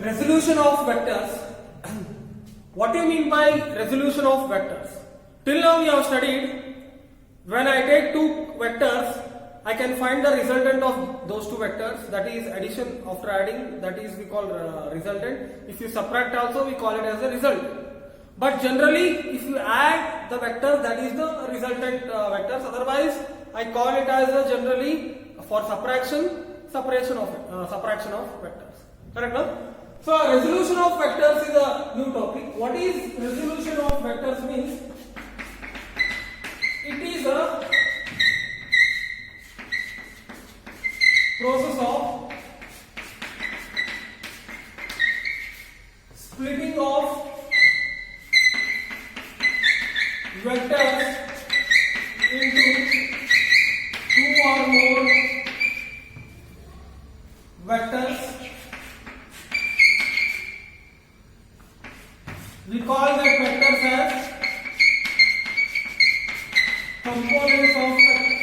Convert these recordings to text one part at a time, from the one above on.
Resolution of vectors. What do you mean by resolution of vectors? Till now we have studied when I take two vectors, I can find the resultant of those two vectors, that is addition after adding, that is we call resultant. If you subtract also, we call it as a result. But generally if you add the vectors, that is the resultant vectors. Otherwise I call it as a generally for subtraction of vectors. Correct, no? So resolution of vectors is a new topic. What is resolution of vectors means? It is a process of splitting of vectors into two or more vectors. We call that vectors as components of vectors.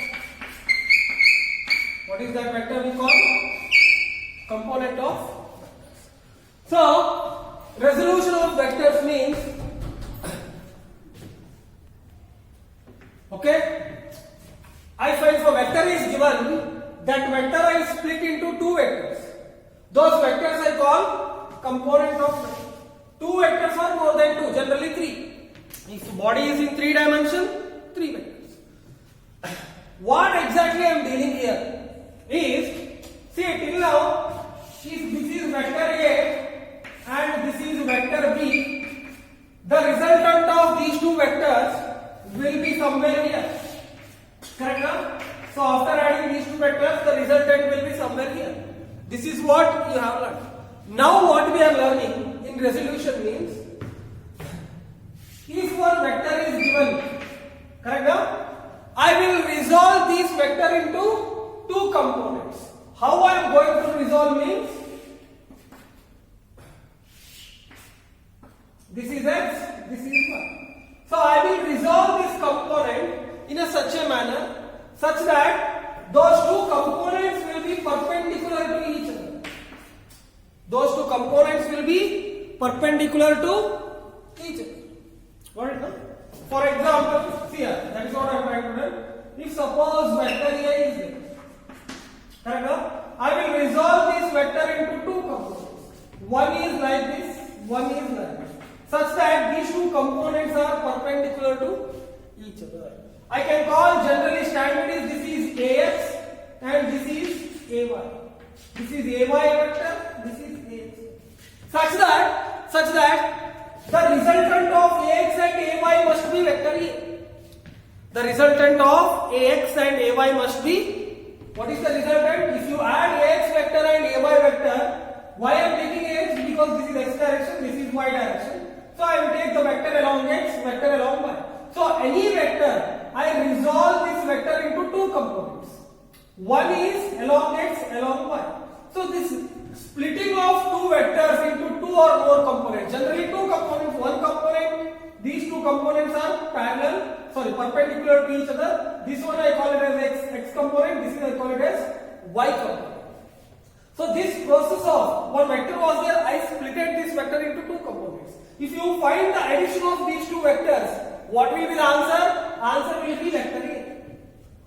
What is that vector we call? Component of vectors. So, resolution of vectors means, okay, if a vector is given, that vector I split into two vectors. Those vectors I call component of vectors. Two vectors are more than two, generally three. If body is in 3 dimension, 3 vectors. What exactly I am dealing here is, see till now, if this is vector A and this is vector B, the resultant of these two vectors will be somewhere here. Correct, now? So after adding these two vectors, the resultant will be somewhere here. This is what you have learned. Now what we are learning in resolution means, if one vector is given, correct now? I will resolve this vector into two components. How I am going to resolve means, this is x, this is y. So I will resolve this component in such a manner such that those two components will be perpendicular to each other. Those two components will be perpendicular to each other. Got it, no? For example, see here, that is what I am trying to do. If suppose vector A is there, correct, no? I will resolve this vector into two components. One is like this, one is like this, such that these two components are perpendicular to each other. I can call generally standard is this is AX and this is AY. This is AY vector, this is AX. Such that the resultant of AX and AY must be vector A. The resultant of AX and AY must be, what is the resultant? If you add AX vector and AY vector, why I am taking AX? Because this is X direction, this is Y direction. So I will take the vector along X, vector along Y. So any vector, I resolve this vector into two components. One is along X, along Y. So this splitting of two vectors into two or more components. Generally two components, one component, these two components are perpendicular to each other. This one I call it as X component, this is I call it as Y component. So this process of one vector was there, I splitted this vector into two components. If you find the addition of these two vectors, what will be the answer? Answer will be vector A.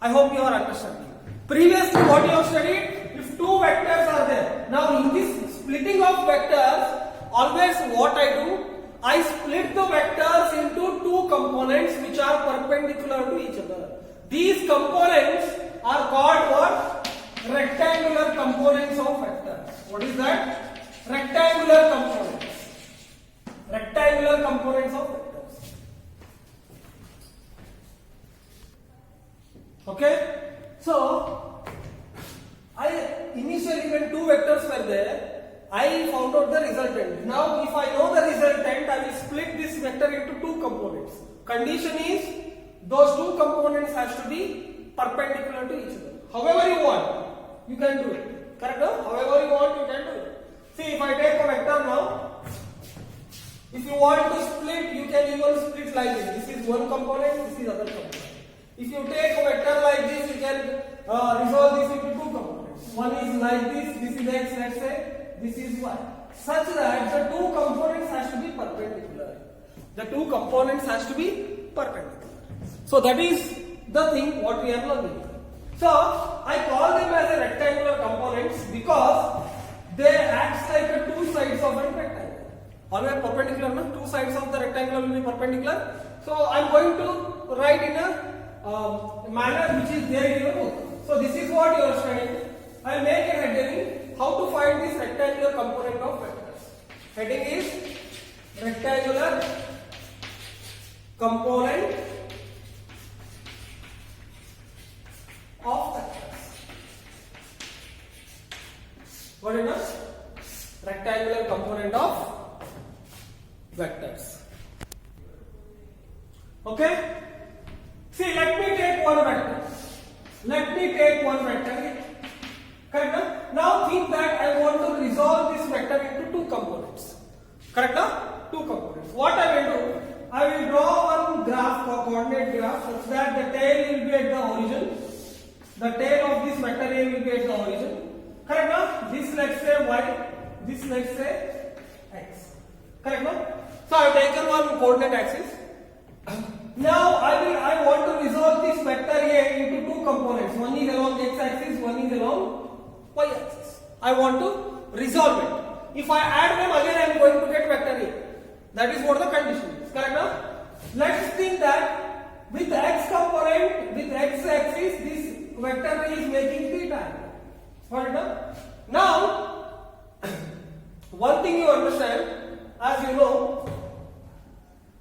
I hope you are understanding. Previously what you have studied, if two vectors are there. Now in this splitting of vectors, always what I do, I split the vectors into two components which are perpendicular to each other. These components are called what? Rectangular components of vectors. What is that? Rectangular components. Rectangular components of vectors. Okay? So, initially when two vectors were there, I found out the resultant. Now if I know the resultant, I will split this vector into two components. Condition is, those two components has to be perpendicular to each other. However you want, you can do it. Correct? No? However you want, you can do it. See, if I take a vector now, if you want to split, you can even split like this. This is one component, this is other component. If you take a vector like this, you can resolve this into two components. One is like this is x, let's say, this is y. such that the two components has to be perpendicular. The two components has to be perpendicular. So that is the thing what we are learning. So I call them as a rectangular components because they act like a two sides of a rectangle. Always perpendicular, no? Two sides of the rectangle will be perpendicular. So I am going to write in a manner which is there in your book. So this is what you are studying. I will make a heading. How to find this rectangular component of vectors? Heading is rectangular component of vectors. What is the rectangular component of vectors? Okay? See, let me take one vector. Correct? Now think that I want to resolve this vector into two components. Correct? Two components. What I will do? I will draw one graph, a coordinate graph, such that the tail will be at the origin. The tail of this vector A will be at the origin. Correct? This let's say y, this let's say x. Correct? So I have taken one coordinate axis. Now I want to resolve this vector A into two components. One is along x-axis, one is along y-axis. I want to resolve it. If I add them again, I am going to get vector A. That is what the condition is. Correct now? Let's think that with x component, with x-axis, this vector A is making theta. What is that? Now, one thing you understand, as you know,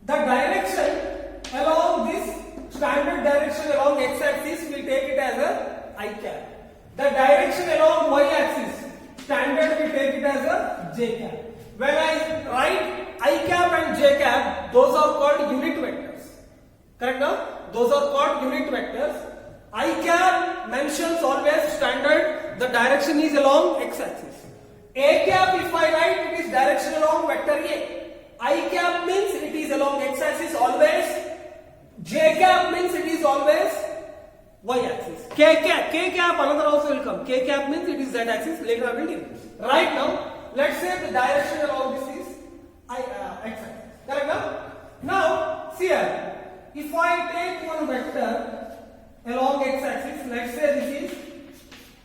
the direction along this standard direction along x-axis, we take it as a I cap. The direction along y-axis, standard we take it as a j cap. When I write I cap and j cap, those are called unit vectors. Correct now? Those are called unit vectors. I cap mentions always standard, the direction is along x-axis. A cap, if I write, it is direction along vector A. I cap means it is along x-axis always. J cap means it is always y-axis. K cap another also will come. K cap means it is z-axis. Later I will deal. Right now, let's say the direction along this is x-axis. Correct now? Now, see here. If I take one vector along x-axis, let's say this is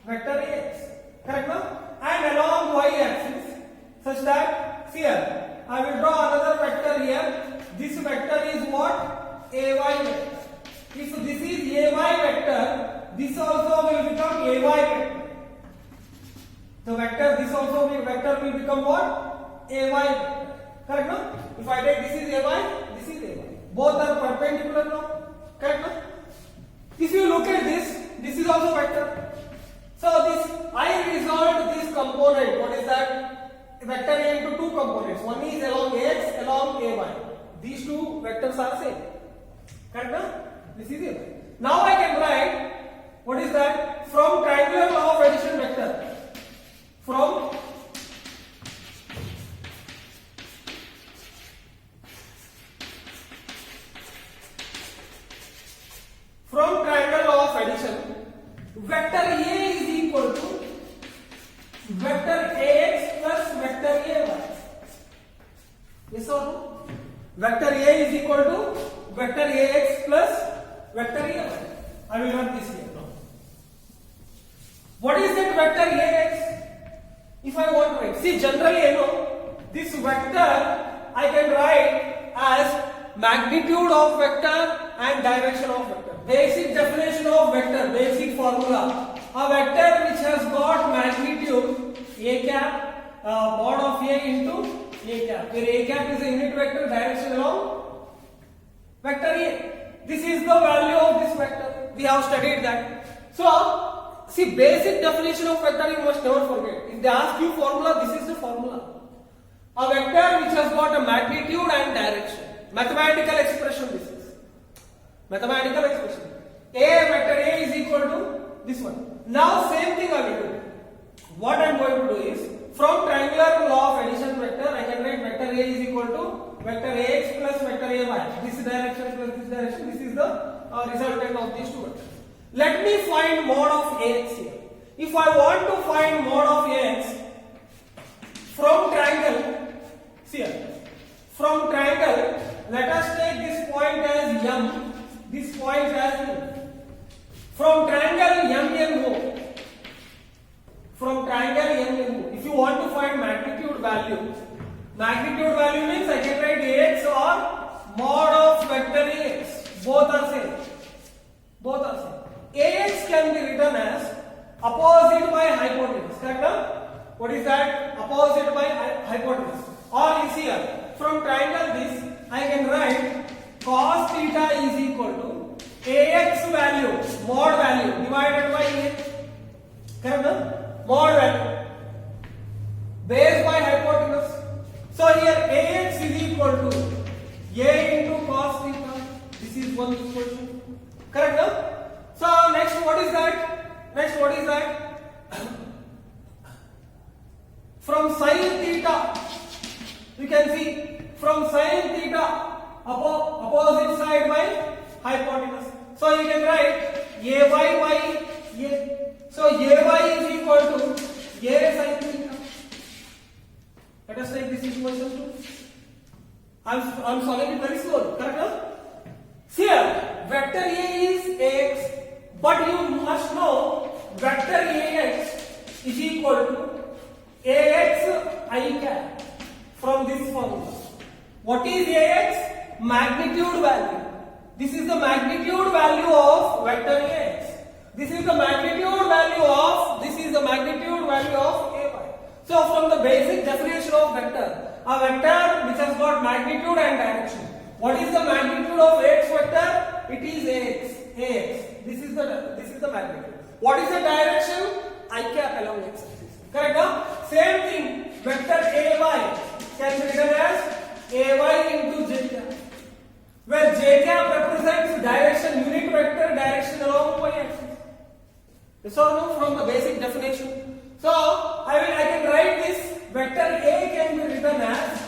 vector Ax. Correct now? And along y-axis, such that, see here, I will draw another vector here. This vector is what? Ay vector. If this is ay vector, this also will become ay vector. The vector, this also vector will become what? Ay vector. Correct no? If I take this is ay, this is ay. Both are perpendicular now. Correct no? If you look at this is also vector. So this, I resolved this component. What is that? Vector A into two components. One is along x, along ay. These two vectors are same. Correct now? This is it. Now I can write, what is that? From triangular law of addition vector. From triangle law of addition, vector A is equal to vector Ax plus vector Ay. Yes or no? Vector A is equal to vector Ax plus vector Ay. I will write this here now. What is that vector Ax? If I want to write, see generally you know, this vector I can write as magnitude of vector and direction of vector. Basic definition of vector, basic formula. A vector which has got magnitude a cap, mod of a into a cap, where a cap is a unit vector, direction along vector a. This is the value of this vector. We have studied that. So, see, basic definition of vector you must never forget. If they ask you formula, this is the formula. A vector which has got a magnitude and direction. Mathematical expression this is. Mathematical expression. Vector A is equal to this one. Now same thing I will do. What I am going to do is, from triangular law of addition vector, I can write vector A is equal to vector Ax plus vector Ay. This direction plus this direction. This is the resultant of these two vectors. Let me find mod of Ax here. If I want to find mod of Ax from triangle from triangle MMO. If you want to find magnitude value means I can write Ax or mod of vector Ax. Both are same. Ax can be written as opposite by hypotenuse. Correct? What is that? Opposite by hypotenuse. Or is here from triangle this I can write cos theta is equal to Ax value, mod value divided by Ax. Correct? Mod value base by hypotenuse. So here Ax is equal to A into cos theta. This is one equation. Correct? So next what is that? From sin theta, you can see from sin theta opposite side by hypotenuse. So you can write A by A. So Ay is equal to A sin theta. Let us take this equation too. I'm solving it very slowly. Correct? Here vector A is Ax, but you must know vector Ax is equal to Ax I cap from this formula. What is Ax? Magnitude value. This is the magnitude value of vector Ax. This is the magnitude value of Ay. So from the basic definition of vector, a vector which has got magnitude and direction. What is the magnitude of Ax vector? It is Ax. This is the magnitude. What is the direction? I cap along x axis. Correct? Same thing. Vector Ay can be written as Ay into j cap, where j cap represents direction, unit vector direction along y axis. Yes or no? From the basic definition. So I can write this. Vector A can be written as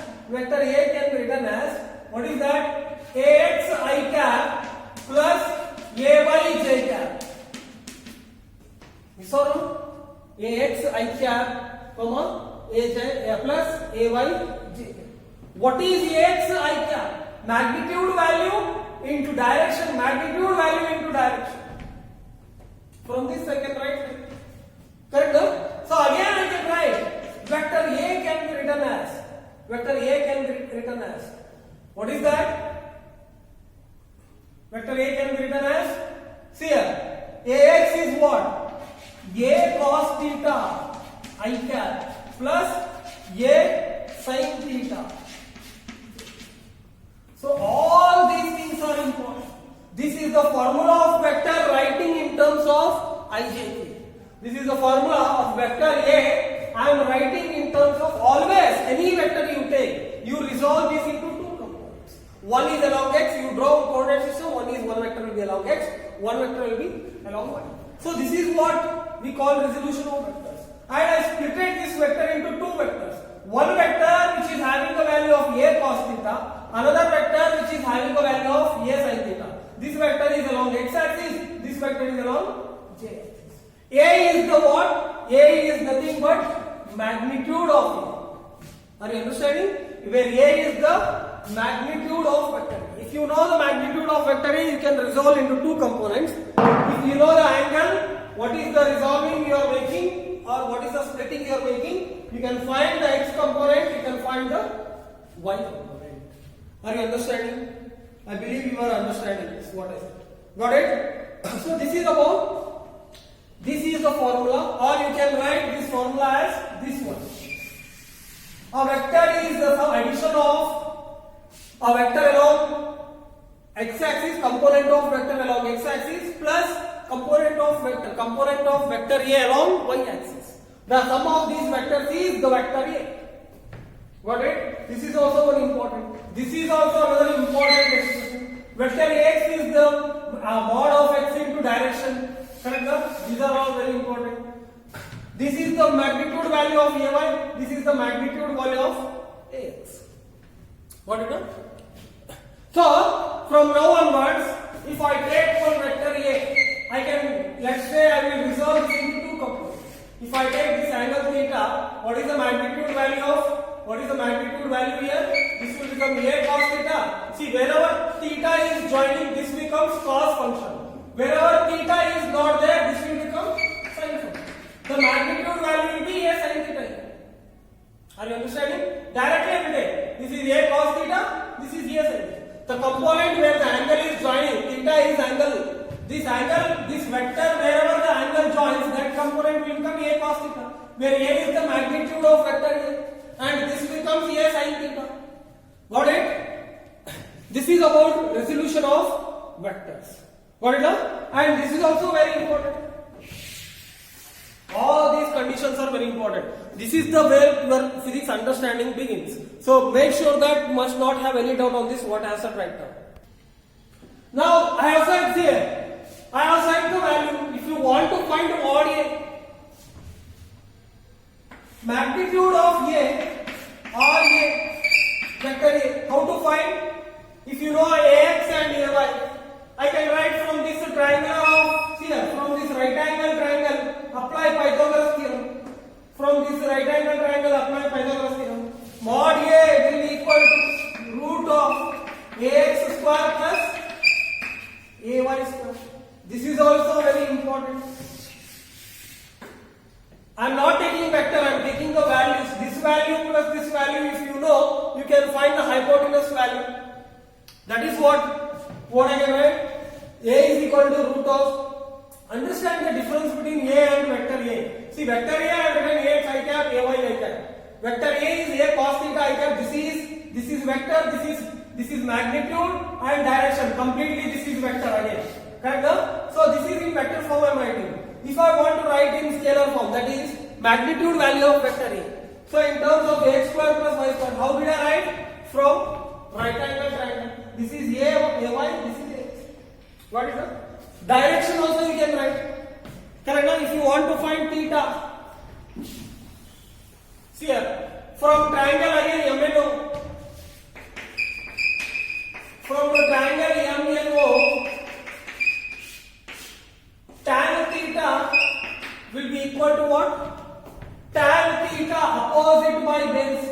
what is that? Ax I cap plus A by j cap. Yes or no? Ax I cap, A plus A by j cap. What is Ax I cap? Magnitude value into direction. From this I can write. Correct? So again I can write vector A can be written as what is that? Vector A can be written as, see here, Ax is what? A cos theta I cap plus A sin theta. So all these things are important. This is the formula of vector writing in terms of ijk. This is the formula of vector A. I am writing in terms of always any vector you take, you resolve this into two components. One is along x, you draw a coordinate system. One vector will be along x, one vector will be along y. So this is what we call resolution of vectors. And I split this vector into two vectors. One vector which is having the value of A cos theta, another vector which is having the value of A sin theta. This vector is along x axis, this vector is along j axis. A is the what? A is nothing but magnitude of A. Are you understanding? Where A is the magnitude of vector A. If you know the magnitude of vector A, you can resolve into two components. If you know the angle, what is the resolving you are making or what is the splitting you are making, you can find the x component, you can find the y component. Are you understanding? I believe you are understanding this, what I said. Got it? So this is the formula, or you can write this formula as this one. A vector is the addition of a vector along x-axis, component of vector along x-axis plus component of vector A along y-axis. The sum of these vectors is the vector A. Got it? This is also very important. This is also another important expression. Vector Ax is the mod of x into direction. Correct? These are all very important. This is the magnitude value of Ay. This is the magnitude value of Ax. Got it? So from now onwards, if I take one vector A, I can, let's say I will resolve this into two components. If I take this angle theta, what is the magnitude value here? This will become A cos theta. See, wherever theta is joining, this becomes cos function. Wherever theta is not there, this will become sin function. The magnitude value where A is the magnitude of vector A, and this becomes A sin theta. Got it? This is about resolution of vectors. Got it now? And this is also very important. All these conditions are very important. This is the where your physics understanding begins. So make sure that you must not have any doubt on this what I have said right now. Now I have said here, I have said the value. If you want to find mod A, magnitude of A or A, vector A, how to find? If you know AX and AY, I can write from this triangle of here, from this right angle triangle, apply Pythagoras theorem. From this right angle triangle, apply Pythagoras theorem. Mod A will be equal to root of AX square plus AY square. This is also very important. I am not taking vector, I am taking the values. This value plus this value, if you know, you can find the hypotenuse value. That is what I can write. A is equal to root of. Understand the difference between A and vector A. See, vector A I have written AX I cap, AY I cap. Vector A is A cos theta I cap. This is vector. This is magnitude and direction. Completely, this is vector again. Correct? No? So this is in vector form I am writing. If I want to write in scalar form, that is magnitude value of vector A. So in terms of x square plus y square, how did I write? From right angle triangle. This is A, AY, this is X. What is that? Direction also you can write. Correct? Now if you want to find theta, see here, from triangle again MNO, from the triangle MNO, tan theta will be equal to what? Tan theta opposite by base.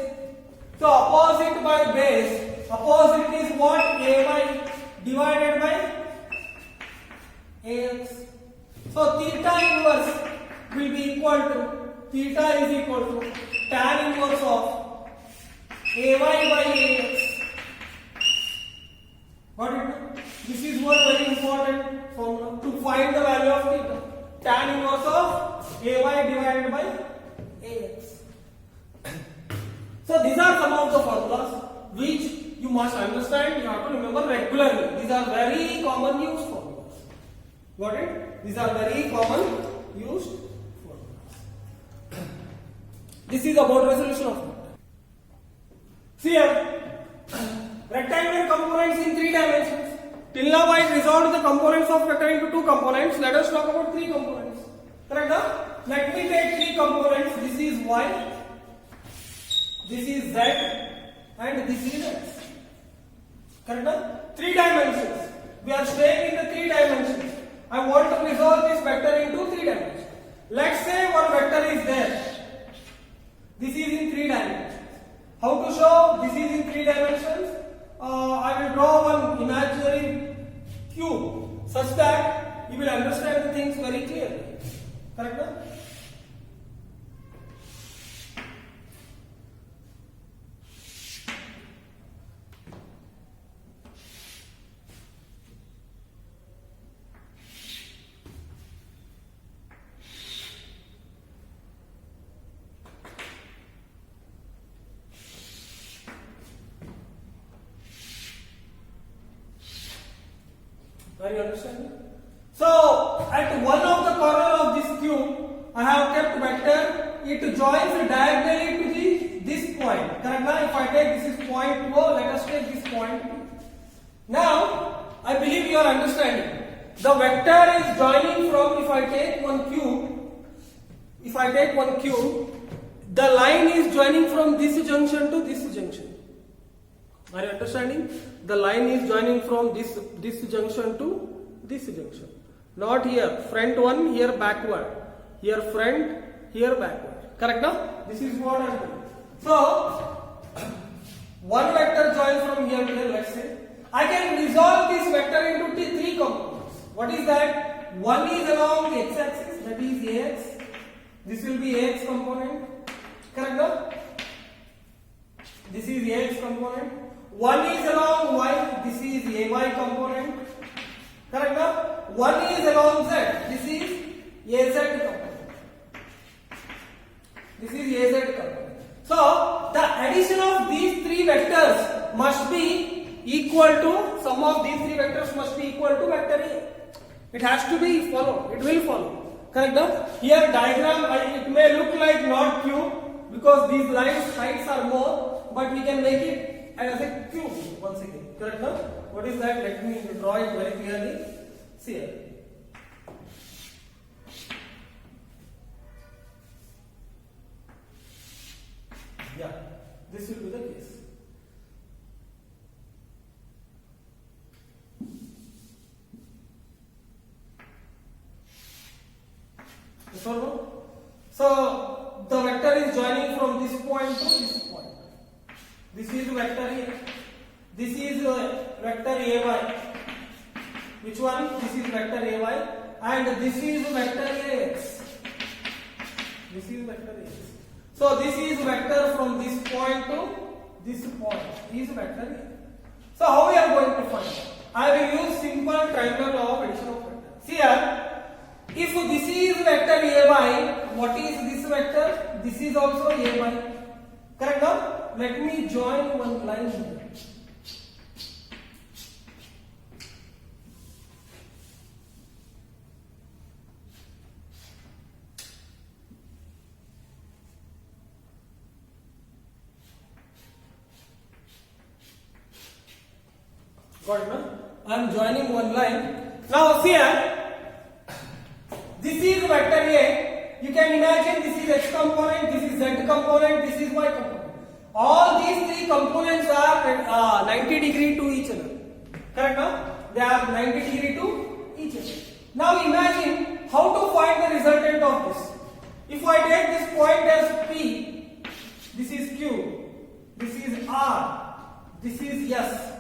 So opposite by base, opposite is what? AY divided by AX. So theta inverse will be equal to, theta is equal to tan inverse of AY by AX. Got it? This is one very important formula to find the value of theta. Tan inverse of AY divided by AX. So these are some of the formulas which you must understand, you have to remember regularly. These are very common used formulas. Got it? These are very common used formulas. This is about resolution of vector. See here, rectangular components in 3 dimensions. Till now I resolved the components of vector into 2 components. Let us talk about 3 components. Correct? Let me take 3 components. This is y, this is z, and this is x. Correct? 3 dimensions. We are staying in the 3 dimensions. I want to resolve this vector into 3 dimensions. Let's say one vector is there. This is in 3 dimensions. How to show this is in 3 dimensions? I will draw one imaginary cube such that you will understand the things very clearly. Correct? Are you understanding? So, at one of the corner of this cube, I have kept vector. It joins diagonally to this point. Correct? Now, if I take this is point O, let us take this point P. Now, I believe you are understanding. The vector is joining from, if I take one cube, the line is joining from this junction to this junction. Are you understanding? The line is joining from this junction to this junction. Not here, front one, here backward. Here front, here backward. Correct now? This is what I am doing. So, one vector joins from here to here, let's say. I can resolve this vector into 3 components. What is that? One is along x-axis, that is AX. This will be AX component. Correct now? This is AX component. One is along Y, this is AY component. Correct now? One is along Z, this is AZ component. This is AZ component. So the addition of these three vectors must be equal to, sum of these three vectors must be equal to vector A. It has to be followed. It will follow. Correct now? Here diagram, it may look like not cube because these lines heights are more, but we can make it as a cube once again. Correct now? What is that? Let me draw it very clearly. See here. Yeah, this will be the case. So the vector is joining from this point to this point. This is vector A. This is vector AY. Which one? This is vector AY, and this is vector AX. This is vector AX. So this is vector from this point to this point. Is vector A. So how we are going to find it? I will use simple triangular law of addition of vectors. See here. If this is vector AY, what is this vector? This is also AY. Correct now? Let me join one line here. Got it, no? I am joining one line. Now see here. This is vector A. You can imagine this is X component, this is Z component, this is Y component. All these three components are 90 degree to each other. Correct now? They are 90 degree to each other. Now imagine how to find the resultant of this. If I take this point as P, this is Q, this is R, this is S.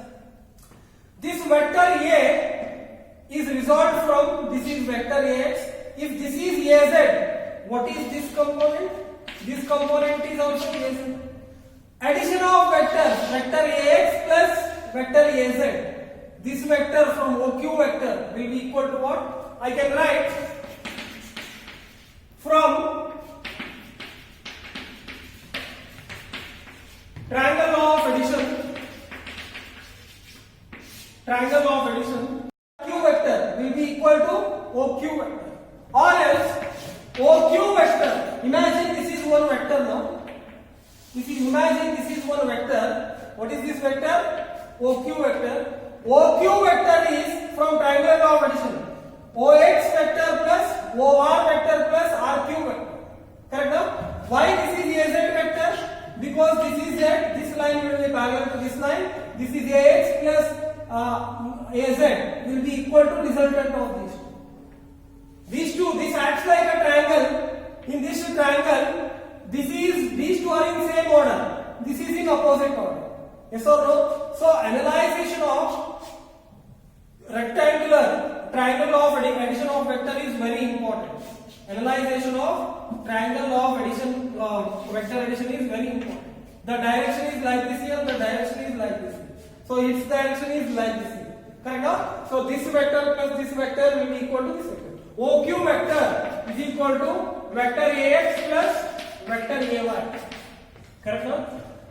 This vector A is resolved from this is vector AX. If this is AZ, what is this component? This component is also AZ. Addition of vectors, vector AX plus vector AZ. This vector from OQ vector will be equal to what? I can write from triangle of addition. Triangle of addition. Q vector will be equal to OQ vector. Or else OQ vector. Imagine this is one vector now. Imagine this is one vector. What is this vector? OQ vector. OQ vector is from triangle law of addition. OX vector plus OR vector plus RQ vector. Correct now? Why this is AZ vector? Because this is Z. This line will be parallel to this line. This is AX plus AZ will be equal to resultant of these two. This acts like a triangle. In this triangle, these two are in same order. This is in opposite order. Yes or no? So analyzation of rectangular triangle of addition of vector is very important. Analyzation of triangle of addition vector addition is very important. The direction is like this here. The direction is like this here. So its direction is like this here. Correct now? So this vector plus this vector will be equal to this vector. OQ vector is equal to vector AX plus vector AY. Correct now?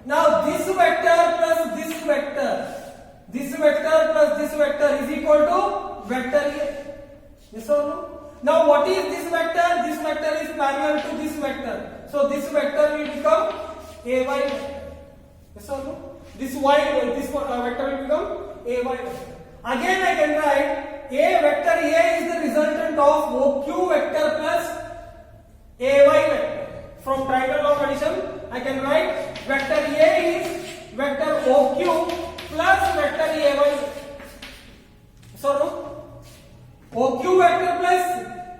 Now this vector plus this vector plus this vector is equal to vector A. Yes or no? Now what is this vector? This vector is parallel to this vector. So this vector will become AY vector. Yes or no? This vector will become AY vector. Again I can write A vector A is the resultant of OQ vector plus AY vector. From triangle of addition, I can write vector A is vector OQ plus vector AY. So no? OQ vector plus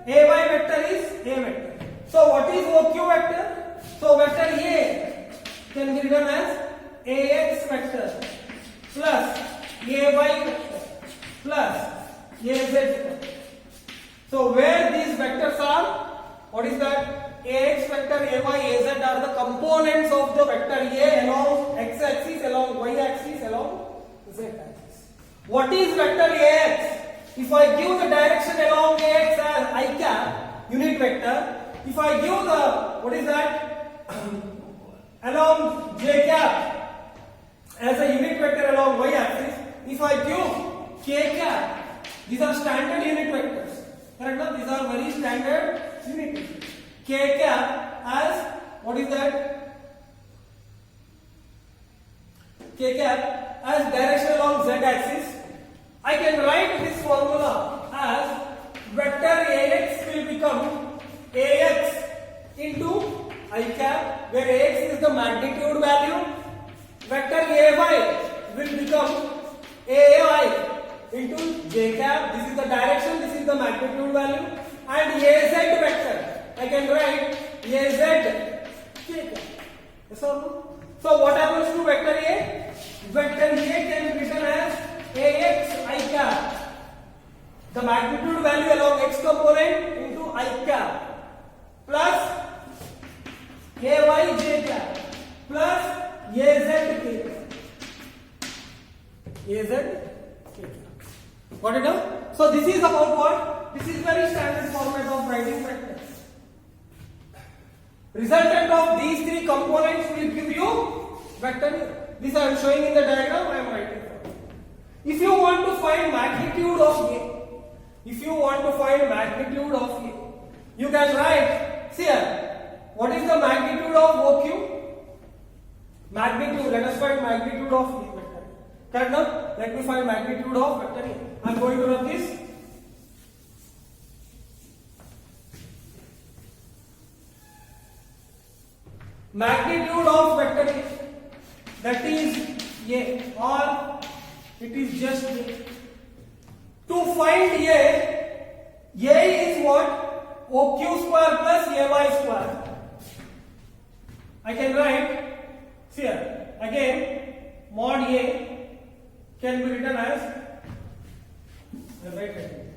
AY vector is A vector. So what is OQ vector? So vector A can be written as AX vector plus AY vector plus AZ vector. So where these vectors are, what is that? AX vector, AY, AZ are the components of the vector A along x axis, along y axis, along z axis. What is vector AX? If I give the direction along AX as I cap, unit vector. If I give the, what is that? along j cap as a unit vector along y axis, if I give k cap, these are standard unit vectors. Correct now? These are very standard unit vectors. K cap as, what is that? K cap as direction along z axis. I can write this formula as vector ax will become ax into I cap, where ax is the magnitude value. Vector ay will become ai into j cap. This is the direction, this is the magnitude value. And az vector, I can write az k cap. Yes or no? So what happens to vector a? Vector a can be written as ax I cap, the magnitude value along x component into I cap, plus ay j cap, plus az k cap. Az k cap. Got it now? So this is about what? This is very standard format of writing vectors. Resultant of these three components will give you vector. This I am showing in the diagram, I am writing. If you want to find magnitude of A, if you want to find magnitude of A, you can write, see here, what is the magnitude of OQ? Magnitude, let us find magnitude of A vector. Correct now? Let me find magnitude of vector A. I am going to run this. Magnitude of vector A, that is A, or it is just A. To find A is what? OQ square plus AY square. I can write, see here, again, mod A can be written as, I write it,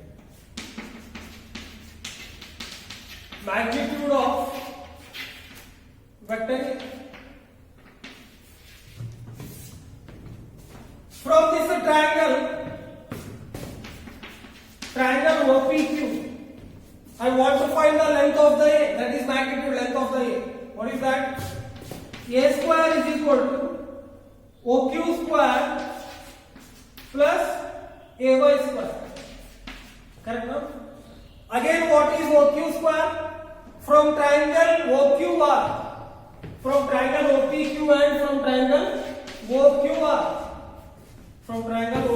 magnitude of vector A. From this triangle OPQ, I want to find the length of the A, that is magnitude length of the A. What is that? A square is equal to OQ square plus AY square. Correct now? Again, what is OQ square? From triangle OQR, from triangle OPQ and from triangle OQR. From triangle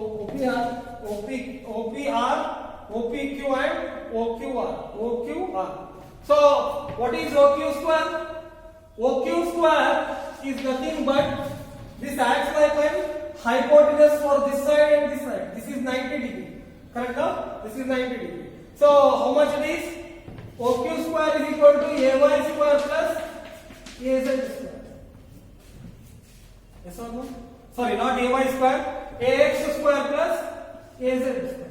OPR, OPQ and OQR. So, what is OQ square? OQ square is nothing but this acts like a hypotenuse for this side and this side. This is 90 degree. Correct now? This is 90 degree. So, how much it is? OQ square is equal to AY square plus AZ square. Yes or no? Sorry, not AY square, AX square plus AZ square.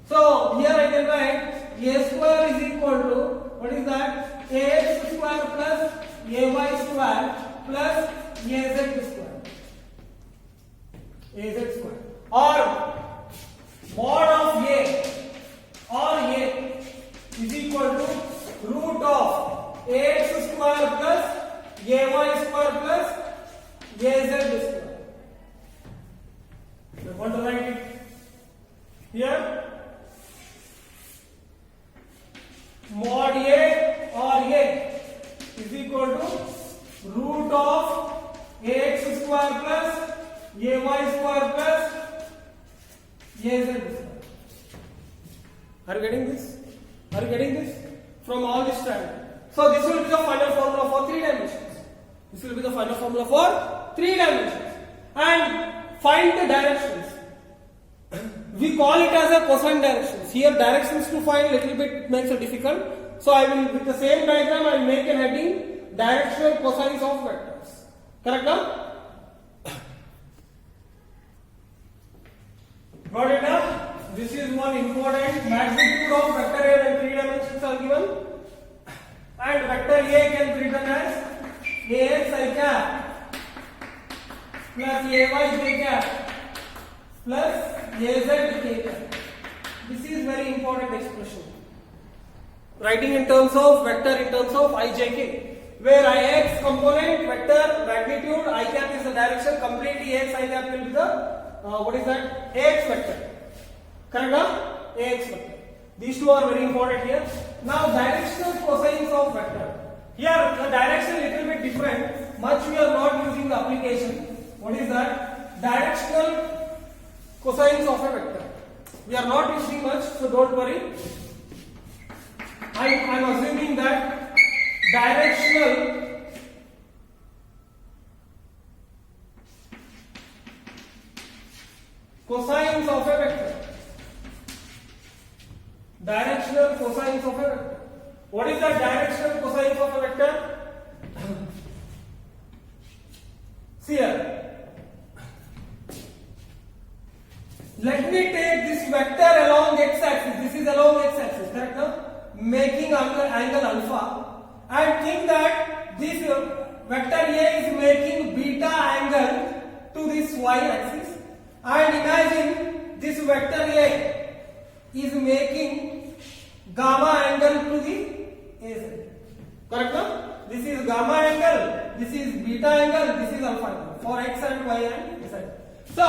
So here I can write A square is equal to, what is that? AX square plus AY square plus AZ square. AZ square. Or mod of A is equal to root of AX square plus AY square plus AZ square. I want to write it here. Mod A or A is equal to root of AX square plus AY square plus AZ square. Are you getting this? Are you getting this? From all this triangle. So this will be the final formula for 3 dimensions. This will be the final formula for 3 dimensions. And find the directions. We call it as a cosine directions. Here directions to find little bit makes it difficult. So I will, with the same diagram, I will make a heading directional cosines of vectors. Correct now? Got it now? This is one important magnitude of vector A when 3 dimensions are given. And vector A can be written as AX I cap plus AY j cap plus AZ k cap. This is very important expression. Writing in terms of vector in terms of I j k. where Ix component vector magnitude I cap is the direction, completely Ax I cap will be the what is that? Ax vector. Correct? Ax vector. These two are very important here. Now directional cosines of vector. Here the direction little bit different. Much we are not using the application. What is that? Directional cosines of a vector. We are not using much, so don't worry. I am assuming that directional cosines of a vector. Directional cosines of a vector. What is the directional cosines of a vector? See here. Let me take this vector along x-axis. This is along x-axis, correct? No? Making angle alpha, and think that this vector A is making beta angle to this y-axis, and imagine this vector A is making gamma angle to the AZ. Correct? No? This is gamma angle, this is beta angle, this is alpha angle for x and y and z. So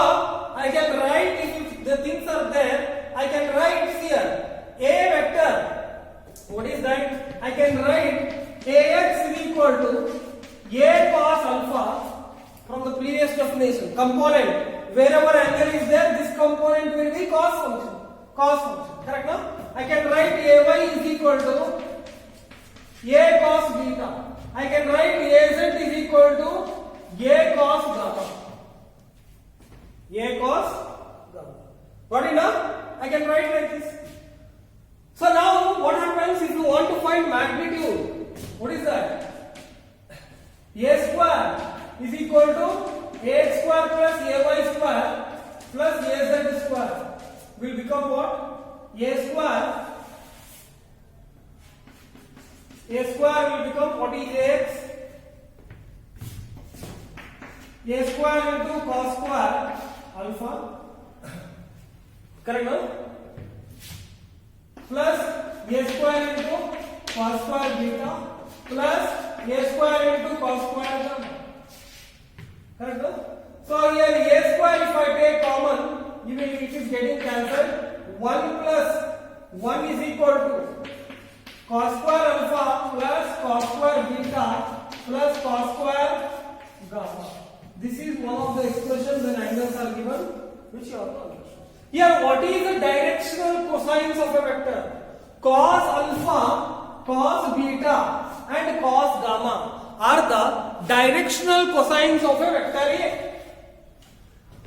I can write, if the things are there, I can write here A vector. What is that? I can write Ax is equal to A cos alpha from the previous definition. Component, wherever angle is there, this component will be cos function. Cos function. Correct? No? I can write Ay is equal to A cos beta. I can write Az is equal to A cos gamma. A cos gamma. Got it now? I can write like this. So now what happens if you want to find magnitude? What is that? A square is equal to ax square plus ay square plus az square will become what? A square will become what is x? A square into cos square alpha. Correct, no? Plus a square into cos square beta plus a square into cos square gamma. Correct, no? So here a square if I take common, it is getting cancelled. 1 plus 1 is equal to cos square alpha plus cos square beta plus cos square gamma. This is one of the expressions when angles are given, which you have to understand. Here, what is the directional cosines of a vector? Cos alpha, cos beta, and cos gamma are the directional cosines of a vector A.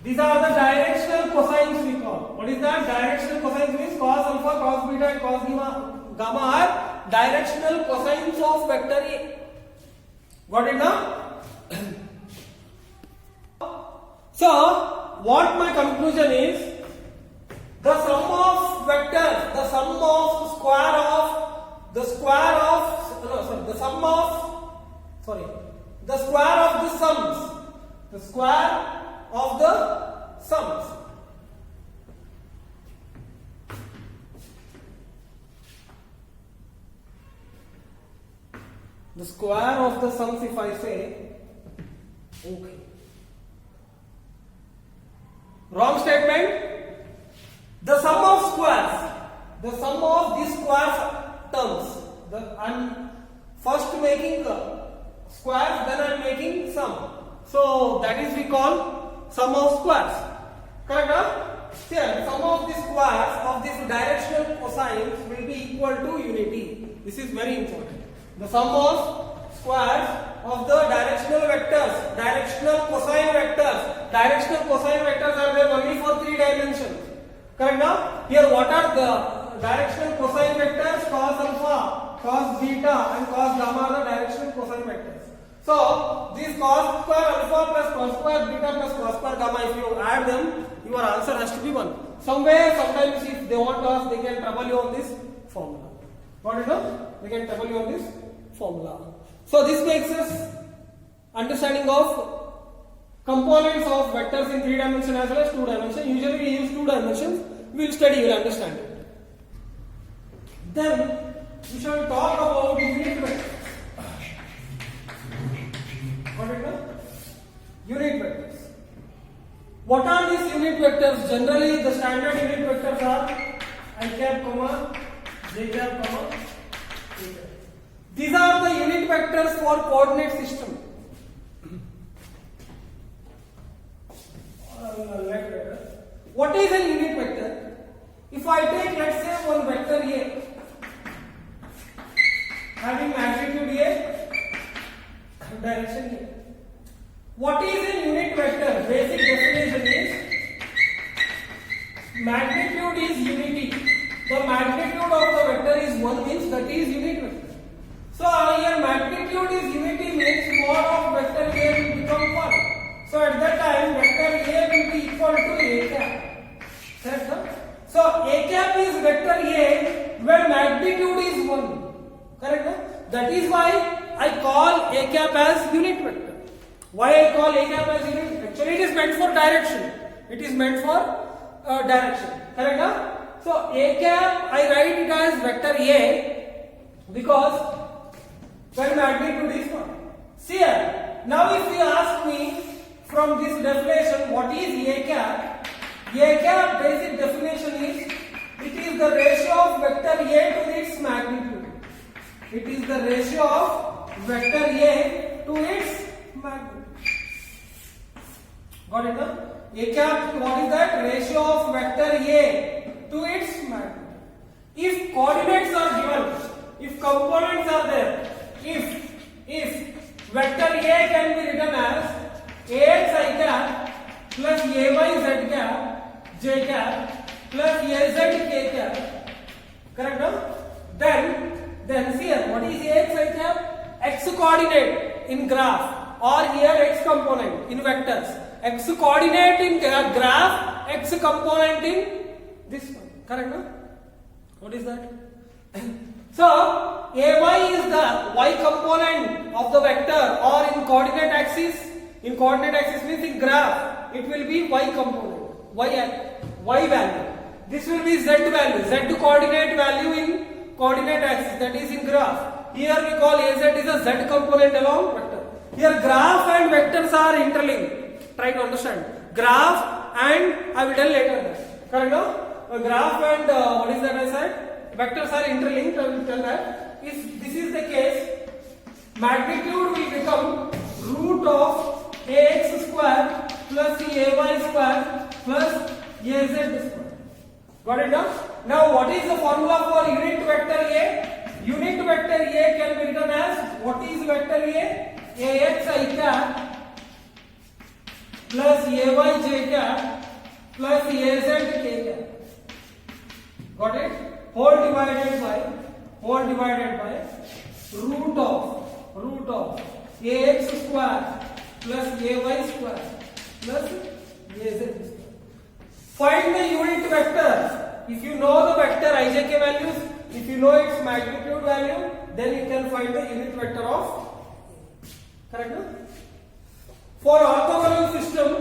These are the directional cosines we call. What is that? Directional cosines means cos alpha, cos beta, and cos gamma are directional cosines of vector A. Got it now? So, what my conclusion is? The sum of vectors, the sum of square of the square of the sum of the square of the sums, the square of the sums. The square of the sums, if I say, okay. Wrong statement. The sum of squares, the sum of these square terms. I'm first making squares, then I'm making sum. So that is we call sum of squares. Correct? Here, sum of the squares of this directional cosines will be equal to unity. This is very important. The sum of squares of the directional vectors, directional cosine vectors. Directional cosine vectors are there only for 3 dimensions. Correct now? Here what are the directional cosine vectors? Cos alpha, cos beta and cos gamma are the directional cosine vectors. So these cos square alpha plus cos square beta plus cos square gamma, if you add them, your answer has to be 1. Somewhere, sometimes if they want to ask, they can trouble you on this formula. Got it now? They can trouble you on this formula. So this makes us understanding of components of vectors in 3 dimensions as well as 2 dimensions. Usually we use 2 dimensions. We will study, you will understand it. Then we shall talk about infinite vectors. Got it now? Unit vectors. What are these unit vectors? Generally, the standard unit vectors are I cap, comma, j cap, comma, k cap. These are the unit vectors for coordinate system. What is a unit vector? If I take, let's say, one vector A having magnitude A, direction A. What is a unit vector? Basic definition is magnitude is unity. The magnitude of the vector is 1 means that is unit vector. So here magnitude is unity means mod of vector A will become 1. So at that time vector A will be equal to A cap. Correct, no? So A cap is vector A where magnitude is 1. Correct, no? That is why I call A cap as unit vector. Why I call A cap as unit? Actually it is meant for direction. It is meant for direction. Correct, no? So A cap I write it as vector A because when magnitude is 1. See here. Now if you ask me from this definition what is A cap? A cap basic definition is it is the ratio of vector A to its magnitude. It is the ratio of vector A to its magnitude. Got it, no? A cap, what is that? Ratio of vector A to its magnitude. If coordinates are given, if components are there, if vector A can be written as Ax I cap plus Ay Z cap J cap plus Az K cap. Correct, no? Then see here, what is Ax I cap? X coordinate in graph or here X component in vectors. X coordinate in graph, X component in this one. Correct, no? What is that? So, Ay is the y component of the vector or in coordinate axis. In coordinate axis means in graph, it will be y component, y value. This will be z value, z coordinate value in coordinate axis, that is in graph. Here we call Az is a z component along vector. Here graph and vectors are interlinked. Try to understand. Graph and I will tell later that. Correct, no? Graph and what is that I said? Vectors are interlinked. I will tell that. If this is the case, magnitude will become root of Ax square plus Ay square plus Az square. Got it now? Now what is the formula for unit vector A? Unit vector A can be written as, what is vector A? Ax I cap plus Ay j cap plus Az k cap. Got it? Whole divided by root of Ax square plus Ay square plus Az square. Find the unit vector. If you know the vector ijk values, if you know its magnitude value, then you can find the unit vector of. Correct, no? For orthogonal system,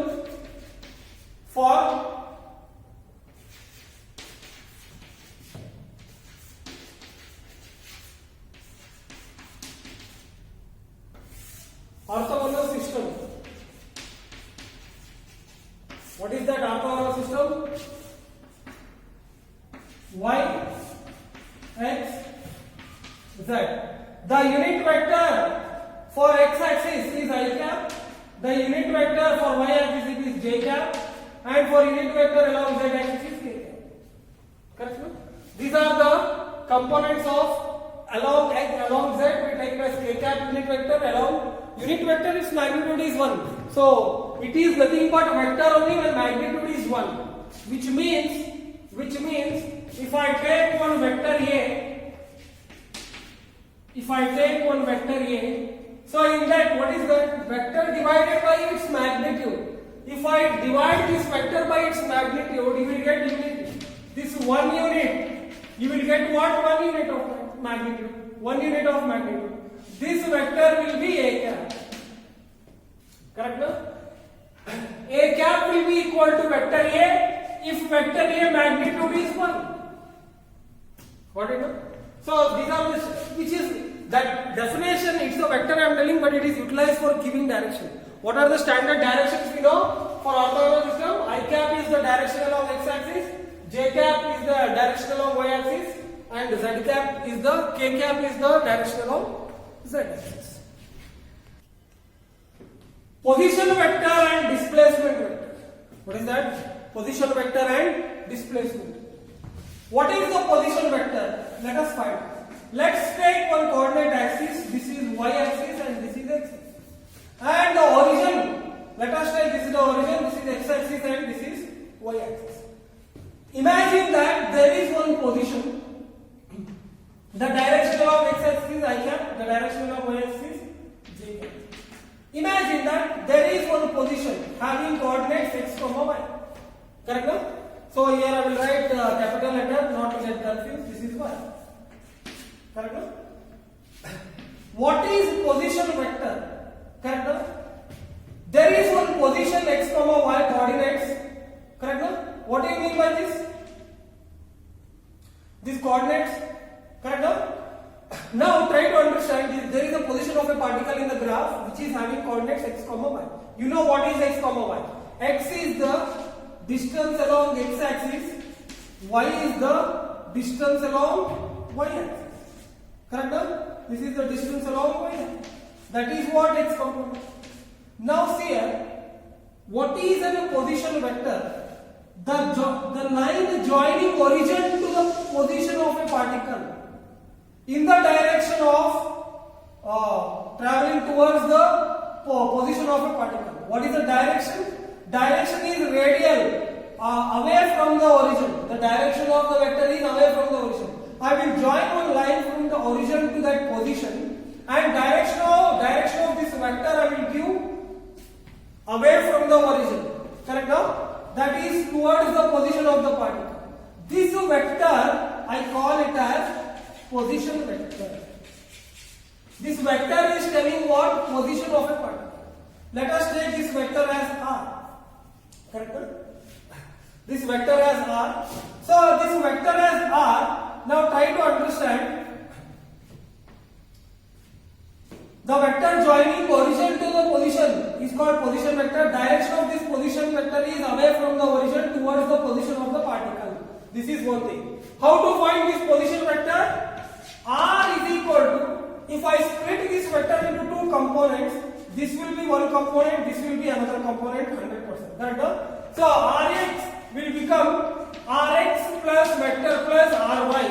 what is that orthogonal system? Y, X, Z. The unit vector for X axis is I cap. The unit vector for Y axis is J cap. And for unit vector along Z axis is K cap. Correct, no? These are the components of along Z. We take as K cap unit vector. Along unit vector its magnitude is 1. So it is nothing but vector only when magnitude is 1. Which means if I take one vector A, so in that what is that? Vector divided by its magnitude. If I divide this vector by its magnitude, you will get unity. This 1 unit, you will get what? 1 unit of magnitude. 1 unit of magnitude. This vector will be A cap. Correct, no? A cap will be equal to vector A if vector A magnitude is 1. Got it, no? So these are which is that definition, it's a vector I am telling, but it is utilized for giving direction. What are the standard directions we know for orthogonal system? I cap is the direction along x axis, j cap is the direction along y axis, and z cap is the k cap is the direction along z axis. Position vector and displacement vector. What is that? Position vector and displacement. What is the position vector? Let us find. Let's take one coordinate axis. This is y axis and this is x axis. And the origin. Let us take this is the origin. This is x axis and this is y axis. Imagine that there is one position. The direction of x axis is I cap. The direction of y axis is j cap. Imagine that there is one position having coordinates x, y. Correct now? So here I will write capital letter not to get confused. This is y. Correct now? What is position vector? Correct now? There is one position x, y coordinates. Correct now? What do you mean by this? These coordinates. Correct now? Now try to understand this. There is a position of a particle in the graph which is having coordinates x, y. You know what is x, y? X is the distance along x axis, y is the distance along y axis. Correct now? This is the distance along y axis. That is what x component. Now see here, what is a position vector? The line joining origin to the position of a particle in the direction of traveling towards the position of a particle. What is the direction? Direction is radial, away from the origin. The direction of the vector is away from the origin. I will join one line from the origin to that position, and direction of this vector I will give away from the origin. Correct now? That is towards the position of the particle. This vector I call it as position vector. This vector is telling what? Position of a particle. Let us take this vector as r. Correct? This vector as r. So this vector as r. Now try to understand. The vector joining origin to the position is called position vector. Direction of this position vector is away from the origin towards the position of the particle. This is one thing. How to find this position vector? R is equal to, if I split this vector into two components, this will be one component, this will be another component, 100%. Correct? So Rx will become Rx plus vector plus Ry.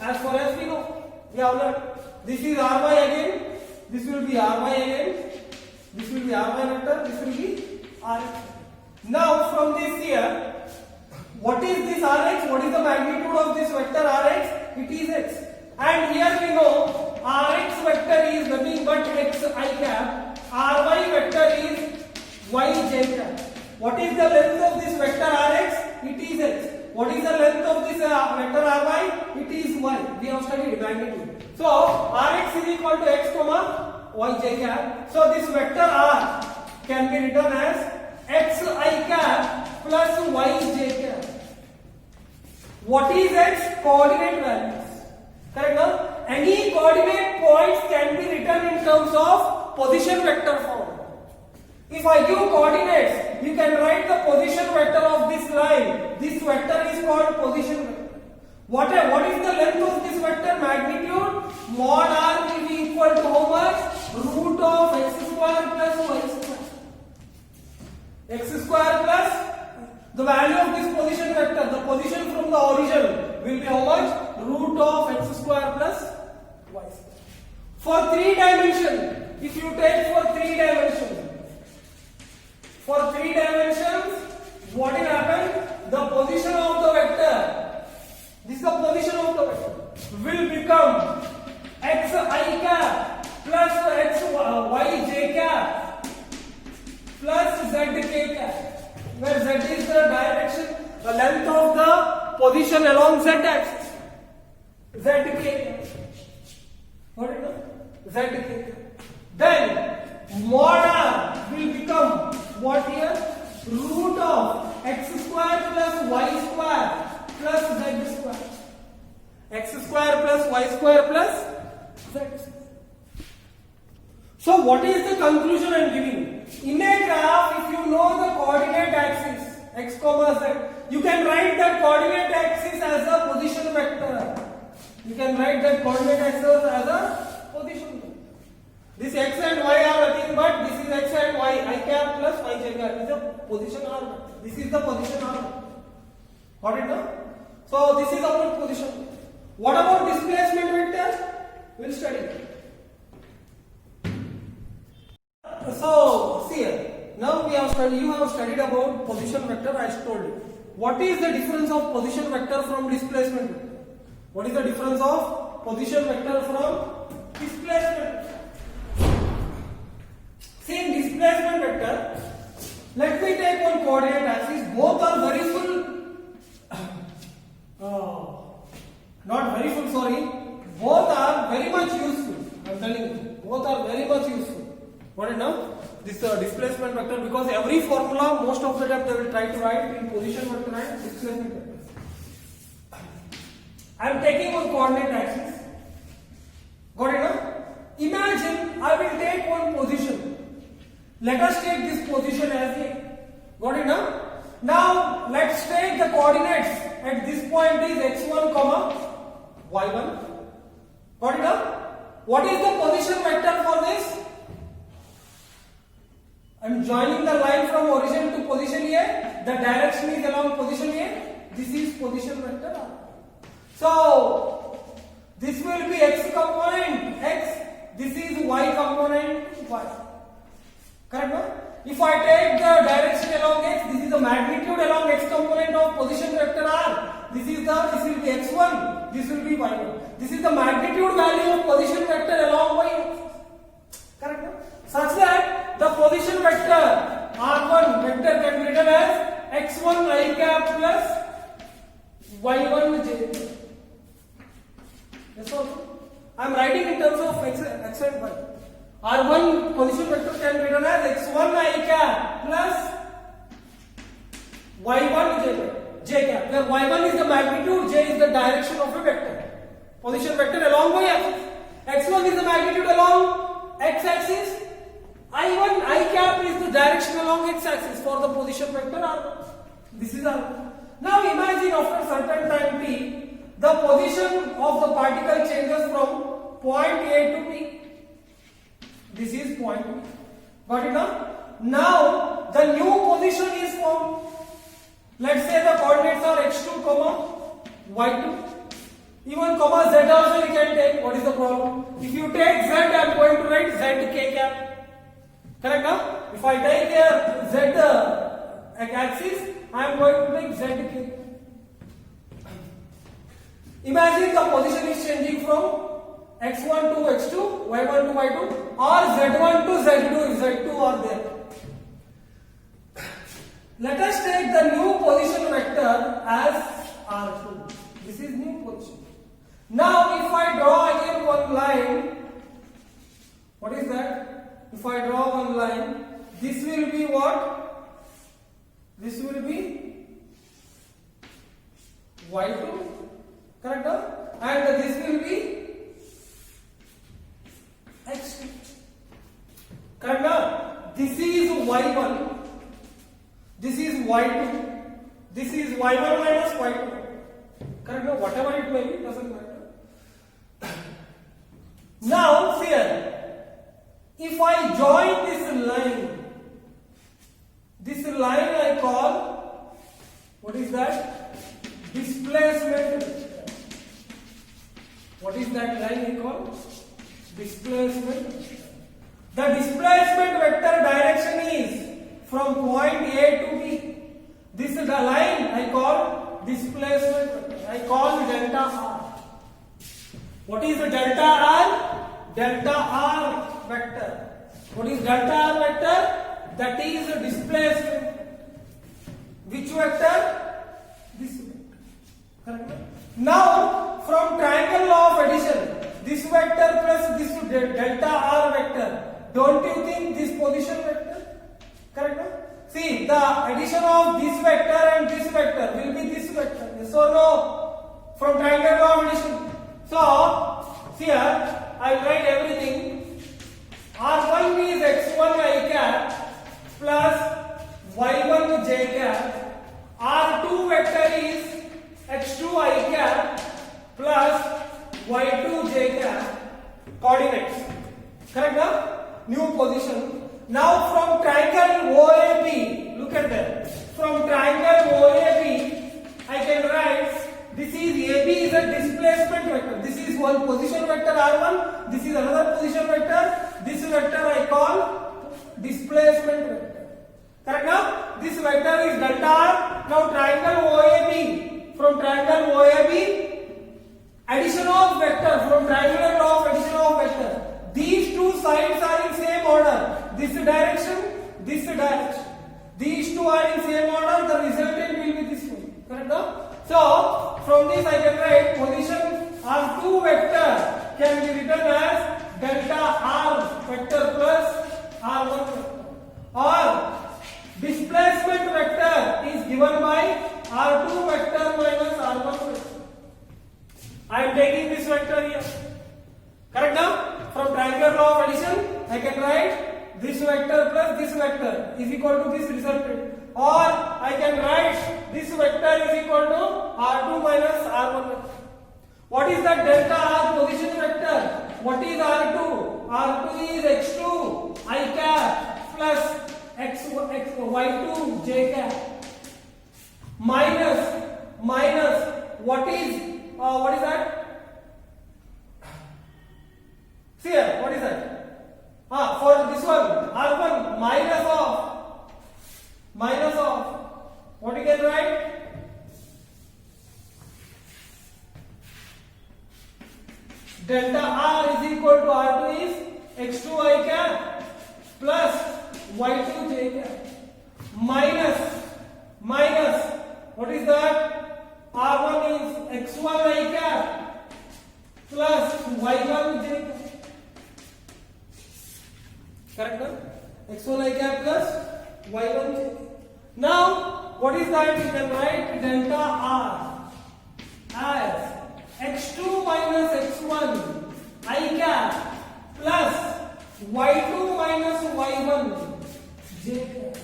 As far as we know, we have learned. This is Ry again, this will be Ry again, this will be Ry vector, this will be Rx. Now from this here, what is this Rx? What is the magnitude of this vector Rx? It is x. And here we know Rx vector is nothing but x I cap, Ry vector is y j cap. What is the length of this vector Rx? It is x. What is the length of this vector Ry? It is y. We have studied magnitude. So Rx is equal to x comma y j cap. So this vector R can be written as x I cap plus y j cap. What is x? Coordinate values. Correct now? Any coordinate points can be written in terms of position vector form. If I give coordinates, you can write the position vector of this line. This vector is called position vector. What is the length of this vector? Magnitude mod r will be equal to how much? Root of x square plus y square. X square plus the value of this position vector, the position from the origin will be how much? Root of x square plus y square. For 3 dimensions, if you take for 3 dimensions, what will happen? The position of the vector, this is the position of the vector, will become x I cap plus x y j cap plus z k cap, where z is the direction, the length of the position along z axis. Z k. What is it? Z k. Then mod r will become what here? Root of x square plus y square plus z square. X square plus y square plus z square. comma z. You can write that coordinate axis as a position vector. You can write that coordinate axis as a position vector. This x and y are nothing but this is x and y, I cap plus y j cap is a position r vector. This is the position r vector. Got it now? So this is our position. What about displacement vector? We'll study. So see here. Now we have studied. You have studied about position vector. I told you. What is the difference of position vector from displacement vector? What is the difference of position vector from displacement? See, in displacement vector, let me take one coordinate axis. Both are very full. Not very full. Sorry. Both are very much useful. I am telling you. Both are very much useful. Got it now? This displacement vector, because every formula most of the time they will try to write in position vector and displacement vector. I am taking one coordinate axis. Got it now? Imagine I will take one position. Let us take this position as A. Got it now? Now let's take the coordinates at this point is x1 comma y1. Got it now? What is the position vector for this? I am joining the line from origin to position A. The direction is along position A. This is position vector R. So this will be x component x. This is y component y. Correct, no? If I take the direction along x, this is the magnitude along x component of position vector R. This will be x1. This will be y1. This is the magnitude value of position vector along y. Correct, no? Such that the position vector R1 vector can be written as x1 I cap plus y1 j. Yes or no? I am writing in terms of x and y. R1 position vector can be written as x1 I cap plus y1 j cap. Where y1 is the magnitude, j is the direction of a vector. Position vector along y axis. x1 is the magnitude along x axis. I1 I cap is the direction along x axis for the position vector R1. This is R1. Now imagine after certain time t, the position of the particle changes from point A to P. This is point P. Got it now? Now the new position is formed. Let's say the coordinates are x2 comma y2. Even comma z also you can take. What is the problem? If you take z, I am going to write z k cap. Correct now? If I take here z axis, I am going to make z k. Imagine the position is changing from x1 to x2, y1 to y2, or z1 to z2 if z2 are there. Let us take the new position vector as R2. This is new position. Now if I draw again one line, what is that? If I draw one line, this will be what? This will be y2, correct? And this will be x2, correct? This is y1, this is y2, this is y1 minus y2, correct? Whatever it may be, doesn't matter. Now see here. If I join this line I call, what is that? Displacement. What is that line I call? Displacement. The displacement vector direction is from point A to B. This is the line I call displacement vector. I call delta R. What is the delta R? Delta R vector. What is delta R vector? That is a displacement. Which vector? This vector. Correct? Now, from triangle law of addition, this vector plus this delta R vector, don't you think this position vector? Correct? See, the addition of this vector and this vector will be this vector. Yes or no? From triangle law of addition. So, here I will write everything. R1 is x1 I cap plus y1 j cap. OAB, look at that. From triangle OAB, I can write this is AB is a displacement vector. This is one position vector R1. This is another position vector. This vector I call displacement vector. Correct now? This vector is delta R. Now triangle OAB. From triangle OAB, addition of vector from triangular law of addition of vector. These two sides are in same order. This direction, this direction. These two are in same order. The resultant will be this one. Correct now? So from this I can write position R2 vector can be written as delta R vector plus R1 vector. Or displacement vector is given by R2 vector minus R1 vector. I am taking this vector here. Correct now? From triangular law of addition, I can write this vector plus this vector is equal to this resultant. Or I can write this vector is equal to R2 minus R1 vector. What is that delta R position vector? What is R2? R2 is x2 I cap plus y2 j cap minus what is that? See here, what is that? For this one, R1 minus of what you can write? Delta R is equal to R2 is x2 I cap plus y2 j cap minus what is that? R1 is x1 I cap plus y1 j cap. Correct now? x1 I cap plus y1 j cap. Now what is that? You can write delta R as x2 minus x1 I cap plus y2 minus y1 j cap.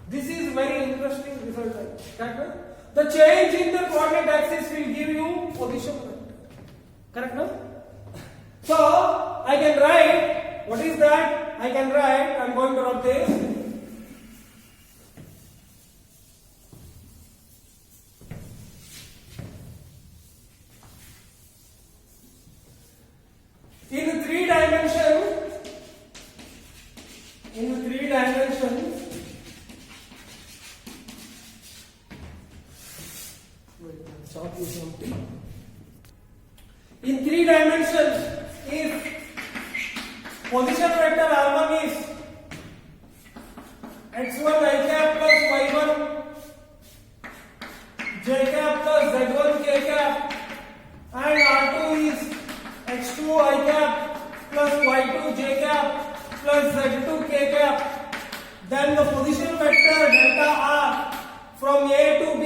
This is very interesting result. Correct? The change in the coordinate axis will give you position vector. Correct? No? So I can write, what is that? I can write, I am going to write this. In three dimensions, in three dimensions, if position vector R1 is x1 I cap plus y1 j cap plus z1 k cap, and R2 is x2 I cap plus y2 j cap plus z2 k cap, then the position vector delta R from A to B.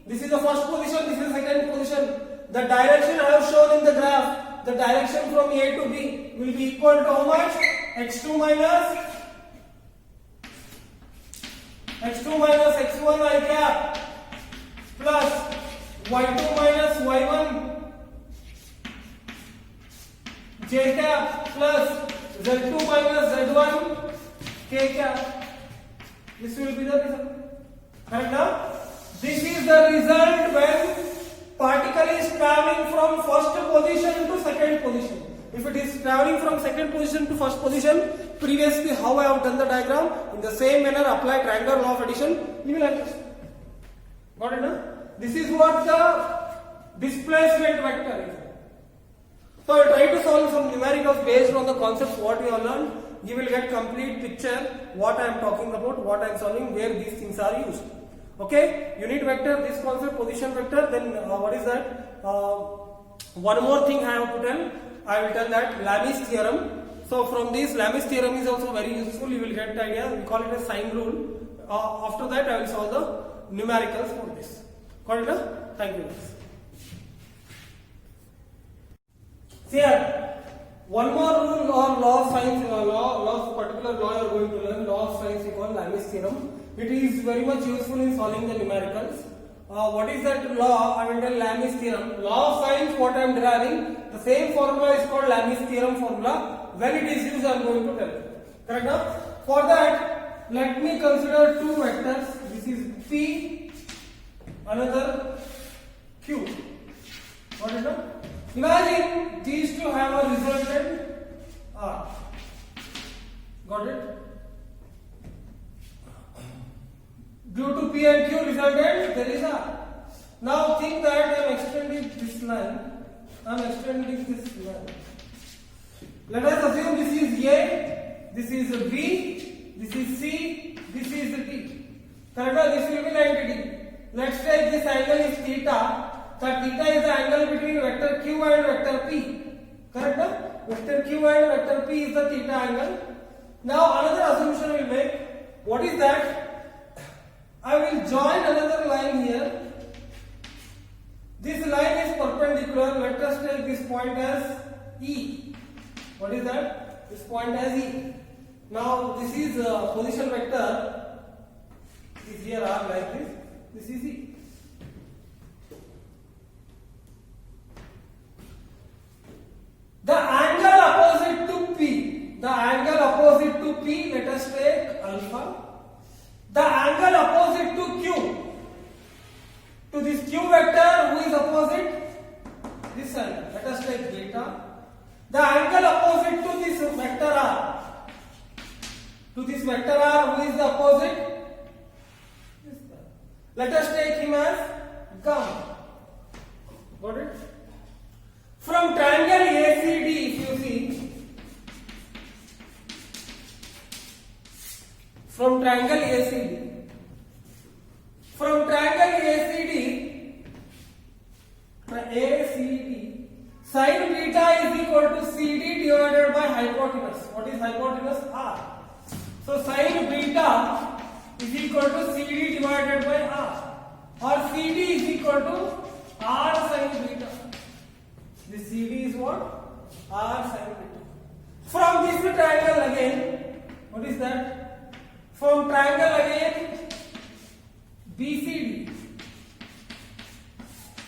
This is the first position, this is the second position. The direction I have shown in the graph, the direction from A to B will be equal to how much? x2 minus x1 I cap plus y2 minus y1 j cap plus z2 minus z1 k cap. This will be the result. Correct now? This is the result when particle is traveling from first position to second position. If it is traveling from second position to first position, previously how I have done the diagram, in the same manner apply triangular law of addition, you will understand. Got it? No? This is what the displacement vector is. So I will try to solve some numericals based on the concepts what we have learned. You will get complete picture what I am talking about, what I am solving, where these things are used. Okay, unit vector, this concept position vector, then what is that? One more thing I have to tell, I will tell that Lami's theorem. So from this, Lami's theorem is also very useful, you will get the idea, we call it a sign rule. After that I will solve the numericals for this. Got it? No? Thank you. See here, one more rule or law of science, law of particular law you are going to learn, law of science we call Lami's theorem. It is very much useful in solving the numericals. What is that law? I will tell Lami's theorem. Law of science, what I am deriving, the same formula is called Lami's theorem formula. When it is used, I am going to tell you. Correct now? For that, let me consider two vectors. This is P, another Q. Got it now? Imagine these two have a resultant R. Got it? Due to P and Q resultant, there is R. Now think that I am extending this line. I am extending this line. Let us assume this is A, this is B, this is C, this is D. Correct? This will be 90 degree. Let's take this angle is theta. That theta is the angle between vector Q and vector P. Correct? Vector Q and vector P is the theta angle. Now another assumption we will make. What is that? I will join another line here. This line is perpendicular. Let us take this point as E. What is that? This point as E. Now this is position vector. Is here R like this. This is E. The angle opposite to P. The angle opposite to P. Let us take alpha. The angle opposite to Q. To this Q vector, who is opposite? This angle. Let us take beta. The angle opposite to this vector R. To this vector R, who is the opposite? This guy. Let us take him as gamma. Got it? From triangle ACD, if you see, from triangle ACD, sin beta is equal to CD divided by hypotenuse. What is hypotenuse? R. So sin beta is equal to CD divided by R, or CD is equal to R sin beta. This CD is what? R sin beta. From this triangle again, what is that? From triangle again BCD.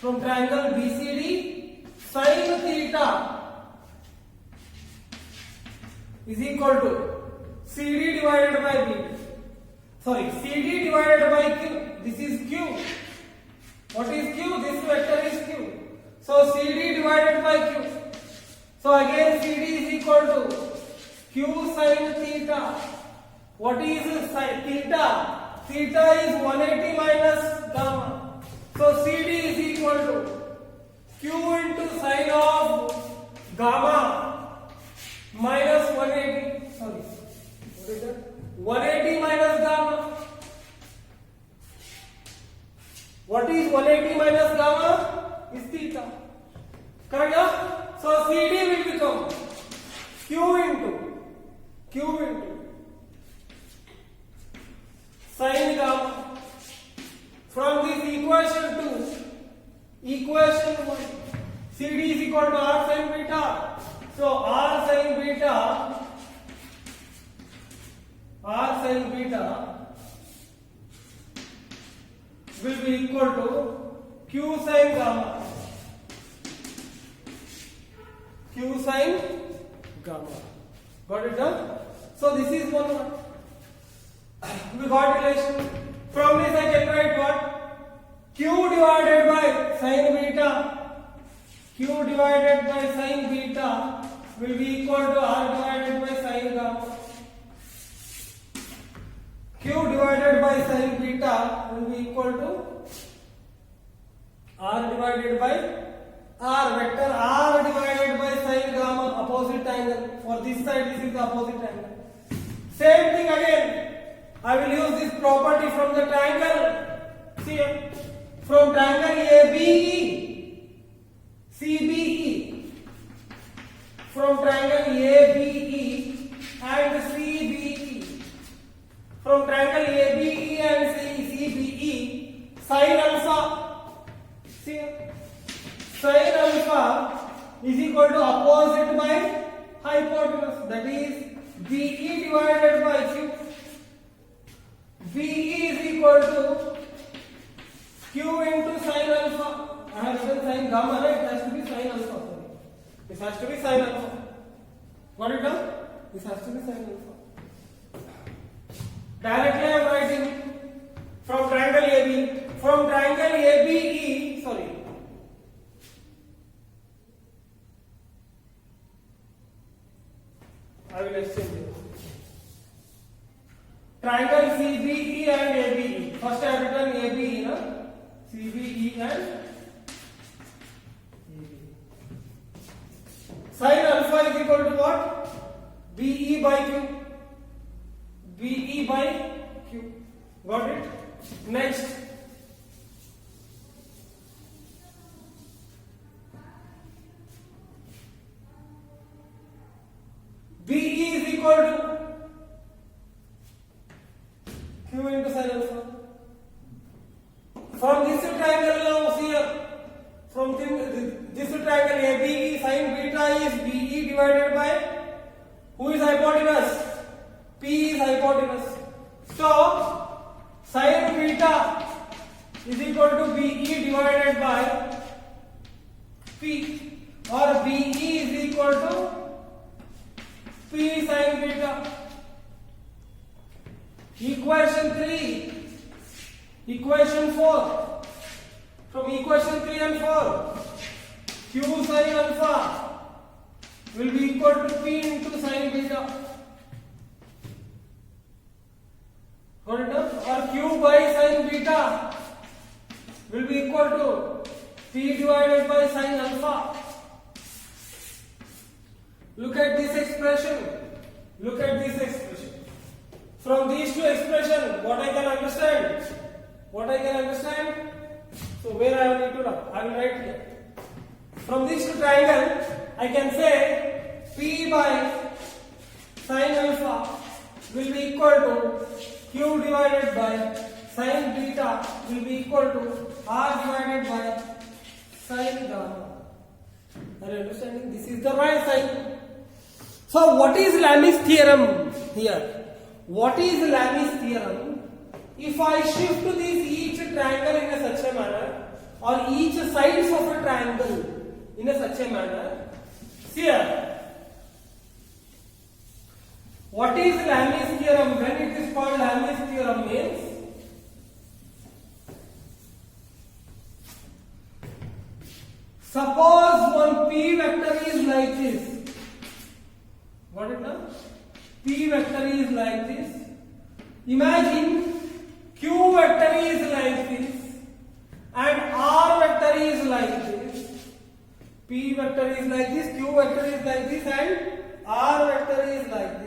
From triangle BCD, sin theta is equal to CD divided by B. Sorry, CD divided by Q. This is Q. What is Q? This vector is Q. So CD divided by Q. So again CD is equal to Q sin theta. What is sin theta? Theta is 180 minus gamma. So CD is equal to Q into sin of gamma minus 180. Sorry. What is that? 180 minus gamma. What is 180 minus gamma? Is theta. Correct? So CD will become Q into sin gamma. From this equation to equation 1, CD is equal to R sin beta. So R sin beta will be equal to Q sin gamma. Q sin gamma. Got it done? So this is one. We got relation. From this I can write what? Q divided by sin beta. Q divided by sin beta will be equal to R divided by sin gamma. Q divided by sin beta will be equal to R divided by R, vector R divided by sin gamma, opposite angle. For this side, this is the opposite angle. Same thing again. I will use this property from the triangle. See here. From triangle ABE, CBE. From triangle ABE and CBE. From triangle ABE and CBE, sin alpha. See here. Sin alpha is equal to opposite by hypotenuse, that is BE divided by Q. BE is equal to Q into sin alpha. I have written sin gamma, right? It has to be sin alpha. Sorry. This has to be sin alpha. Got it done? This has to be sin alpha. Directly I am writing from triangle AB. From triangle ABE, sorry. I will exchange it. Triangle CBE and ABE. First I have written ABE, na? CBE and ABE. Sin alpha is equal to what? BE by Q. BE by Q. Got it? Next. BE is equal to Q into sin alpha. From this triangle now see here. From this triangle ABE, sin beta is BE divided by who is hypotenuse? P is hypotenuse. So sin beta is equal to BE divided by P, or BE is equal to P sin beta. Equation 3, equation 4. From equation 3 and 4, Q sin alpha will be equal to P into sin beta. Got it now? Or Q by sin beta will be equal to P divided by sin alpha. Look at this expression. Look at this expression. From these two expressions, what I can understand? What I can understand? So where I will need to write? I will write here. From these two triangles, I can say P by sin alpha will be equal to Q divided by sin beta will be equal to R divided by sin gamma. Are you understanding? This is the right sign. So what is Lami's theorem here? What is Lami's theorem? If I shift this each triangle in a such a manner, or each sides of a triangle in a such a manner, see here. What is Lami's theorem? When it is called Lami's theorem means suppose one P vector is like this. Got it now? P vector is like this. Imagine Q vector is like this and R vector is like this. P vector is like this, Q vector is like this, and R vector is like this.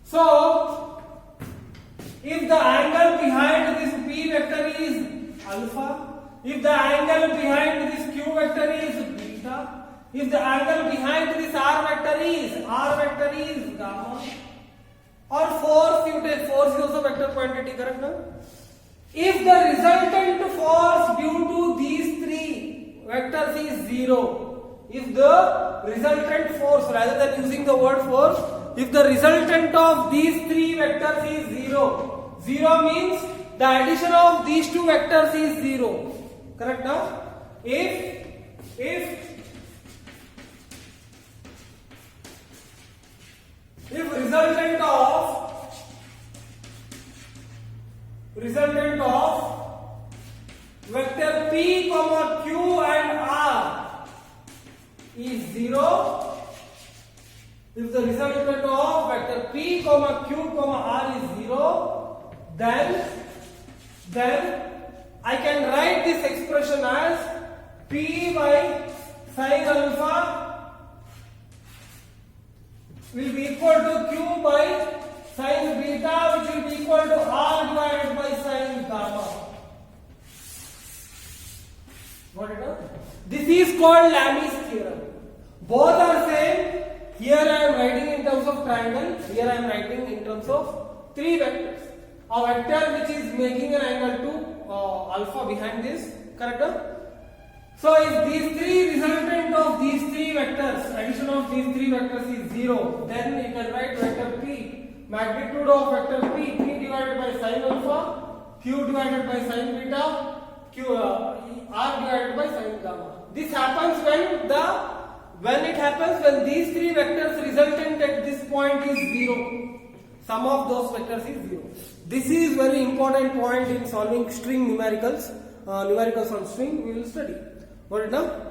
So, if the angle behind this P vector is alpha, if the angle behind this Q vector is beta, if the angle behind this R vector is gamma, or force, you take force is also vector quantity, correct now? If the resultant force due to these three vectors is 0, if the resultant force, rather than using the word force, if the resultant of these three vectors is 0, 0 means the addition of these two vectors is 0, correct now? If resultant of vector P, Q and R is 0, if the resultant of vector P, Q, R is 0, then I can write this expression as P by sin alpha will be equal to Q by sin beta, which will be equal to R divided by sin gamma. Got it now? This is called Lami's theorem. Both are same. Here I am writing in terms of triangle. Here I am writing in terms of three vectors. A vector which is making an angle to alpha behind this. Correct? So if these three resultant of these three vectors, addition of these three vectors is 0, then you can write vector P. Magnitude of vector P divided by sin alpha, Q divided by sin beta, R divided by sin gamma. This happens when these three vectors resultant at this point is 0. Sum of those vectors is 0. This is very important point in solving string numericals. Numericals on string we will study. Got it now?